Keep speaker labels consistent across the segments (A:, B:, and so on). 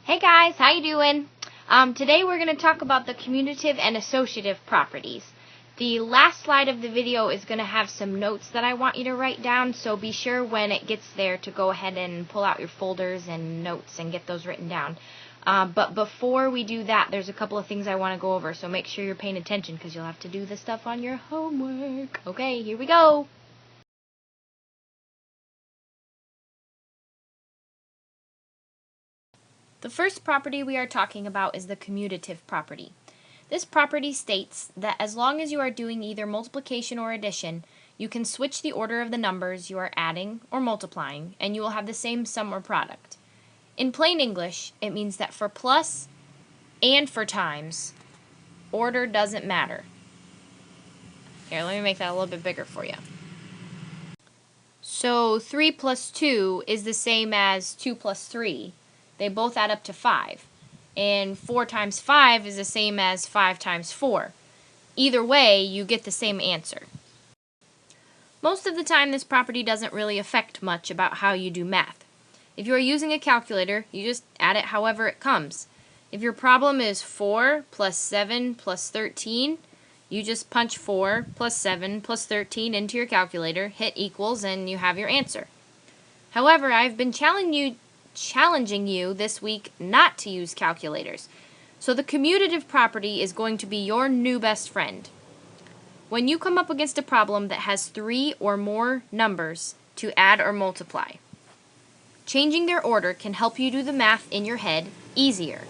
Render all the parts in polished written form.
A: Hey guys, how you doing? Today we're going to talk about the commutative and associative properties. The last slide of the video is going to have some notes that I want you to write down, so be sure when it gets there to go ahead and pull out your folders and notes and get those written down. But before we do that, there's a couple of things I want to go over, so make sure you're paying attention because you'll have to do this stuff on your homework. Okay, here we go. The first property we are talking about is the commutative property. This property states that as long as you are doing either multiplication or addition, you can switch the order of the numbers you are adding or multiplying, and you will have the same sum or product. In plain English, it means that for plus and for times, order doesn't matter. Here, let me make that a little bit bigger for you. So 3 plus 2 is the same as 2 plus 3. They both add up to 5. And 4 times 5 is the same as 5 times 4. Either way, you get the same answer. Most of the time, this property doesn't really affect much about how you do math. If you are using a calculator, you just add it however it comes. If your problem is 4 plus 7 plus 13, you just punch 4 plus 7 plus 13 into your calculator, hit equals, and you have your answer. However, I've been challenging you this week not to use calculators. So the commutative property is going to be your new best friend. When you come up against a problem that has 3 or more numbers to add or multiply, changing their order can help you do the math in your head easier.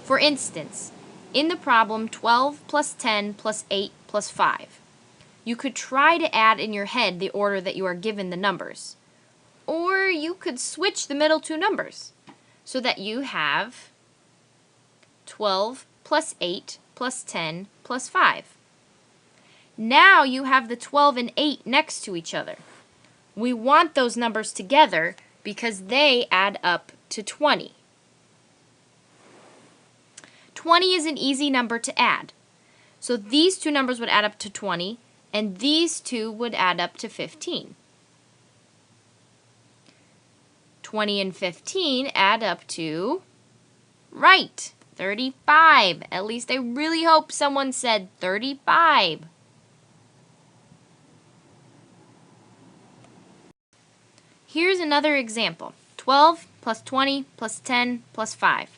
A: For instance, in the problem 12 plus 10 plus 8 plus 5, you could try to add in your head the order that you are given the numbers. Or you could switch the middle two numbers so that you have 12 plus 8 plus 10 plus 5. Now you have the 12 and 8 next to each other. We want those numbers together because they add up to 20. 20 is an easy number to add. So these two numbers would add up to 20, and these two would add up to 15. 20 and 15 add up to, right, 35. At least I really hope someone said 35. Here's another example. 12 plus 20 plus 10 plus 5.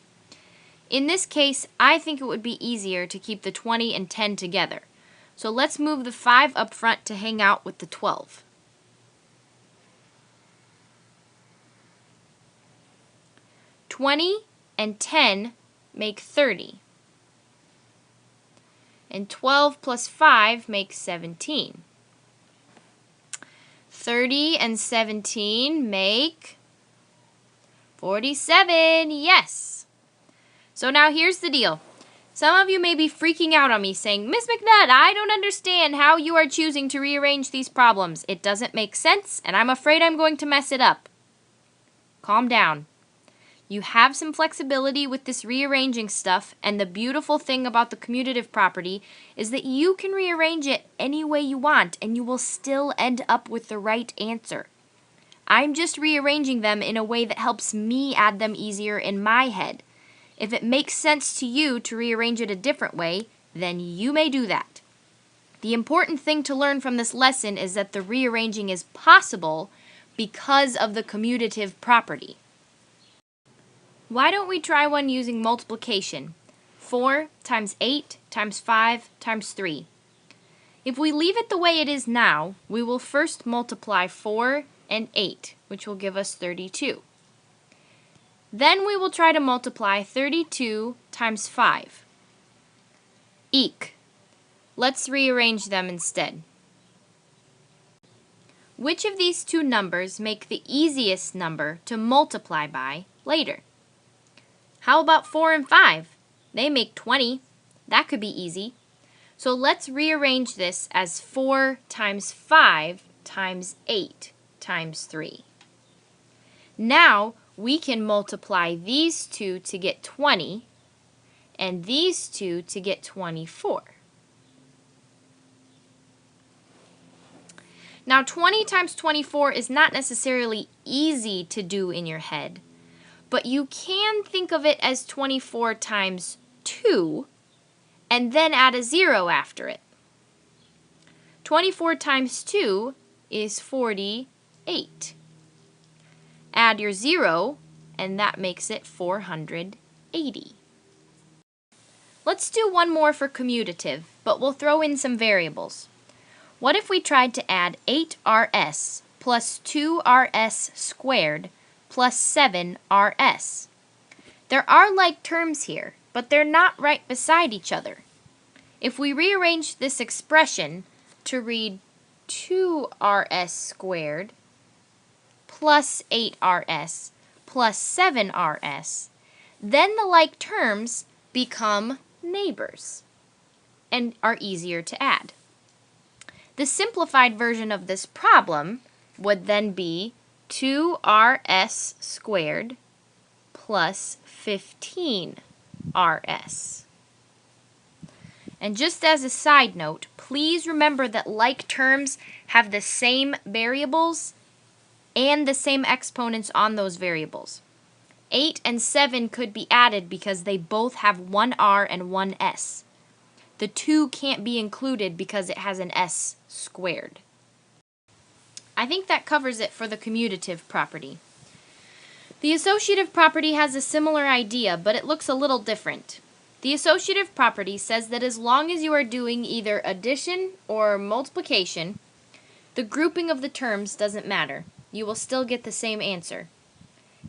A: In this case, I think it would be easier to keep the 20 and 10 together. So let's move the 5 up front to hang out with the 12. 20 and 10 make 30. And 12 plus 5 makes 17. 30 and 17 make 47. Yes! So now here's the deal. Some of you may be freaking out on me saying, Miss Mcnutt, I don't understand how you are choosing to rearrange these problems. It doesn't make sense, and I'm afraid I'm going to mess it up. Calm down. You have some flexibility with this rearranging stuff, and the beautiful thing about the commutative property is that you can rearrange it any way you want, and you will still end up with the right answer. I'm just rearranging them in a way that helps me add them easier in my head. If it makes sense to you to rearrange it a different way, then you may do that. The important thing to learn from this lesson is that the rearranging is possible because of the commutative property. Why don't we try one using multiplication? 4 times 8 times 5 times 3. If we leave it the way it is now, we will first multiply 4 and 8, which will give us 32. Then we will try to multiply 32 times 5. Eek. Let's rearrange them instead. Which of these two numbers make the easiest number to multiply by later? How about 4 and 5? They make 20. That could be easy. So let's rearrange this as 4 times 5 times 8 times 3. Now we can multiply these two to get 20 and these two to get 24. Now 20 times 24 is not necessarily easy to do in your head, but you can think of it as 24 times 2 and then add a 0 after it. 24 times 2 is 48. Add your 0, and that makes it 480. Let's do one more for commutative, but we'll throw in some variables. What if we tried to add 8rs plus 2rs squared plus 7rs? There are like terms here, but they're not right beside each other. If we rearrange this expression to read 2rs squared plus 8rs plus 7rs, then the like terms become neighbors and are easier to add. The simplified version of this problem would then be 2rs squared plus 15rs. And just as a side note, please remember that like terms have the same variables and the same exponents on those variables. 8 and 7 could be added because they both have one r and one s. The 2 can't be included because it has an s squared. I think that covers it for the commutative property. The associative property has a similar idea, but it looks a little different. The associative property says that as long as you are doing either addition or multiplication, the grouping of the terms doesn't matter. You will still get the same answer.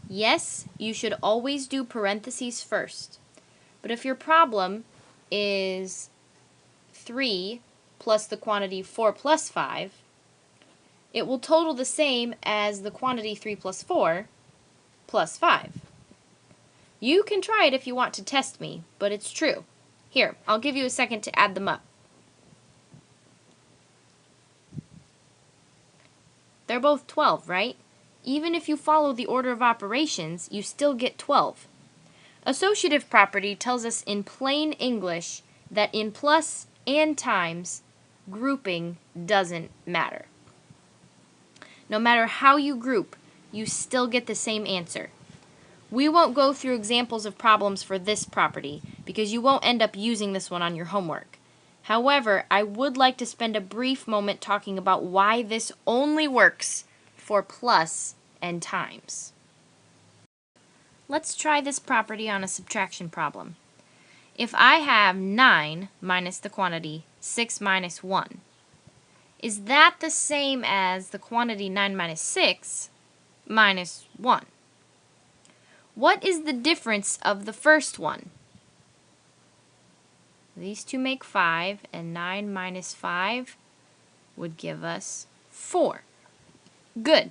A: Yes, you should always do parentheses first. But if your problem is 3 plus the quantity 4 plus 5, it will total the same as the quantity 3 plus 4 plus 5. You can try it if you want to test me, but it's true. Here, I'll give you a second to add them up. They're both 12, right? Even if you follow the order of operations, you still get 12. Associative property tells us in plain English that in plus and times, grouping doesn't matter. No matter how you group, you still get the same answer. We won't go through examples of problems for this property because you won't end up using this one on your homework. However, I would like to spend a brief moment talking about why this only works for plus and times. Let's try this property on a subtraction problem. If I have 9 minus the quantity 6 minus 1, is that the same as the quantity 9 minus 6 minus 1? What is the difference of the first one? These two make 5, and 9 minus 5 would give us 4. Good.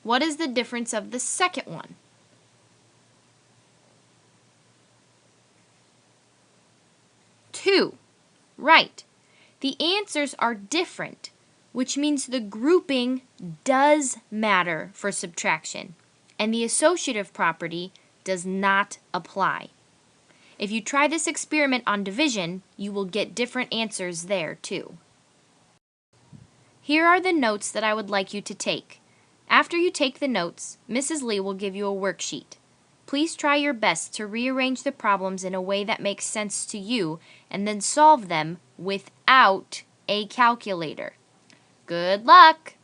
A: What is the difference of the second one? 2. Right. The answers are different, which means the grouping does matter for subtraction, and the associative property does not apply. If you try this experiment on division, you will get different answers there too. Here are the notes that I would like you to take. After you take the notes, Mrs. Lee will give you a worksheet. Please try your best to rearrange the problems in a way that makes sense to you and then solve them without a calculator. Good luck!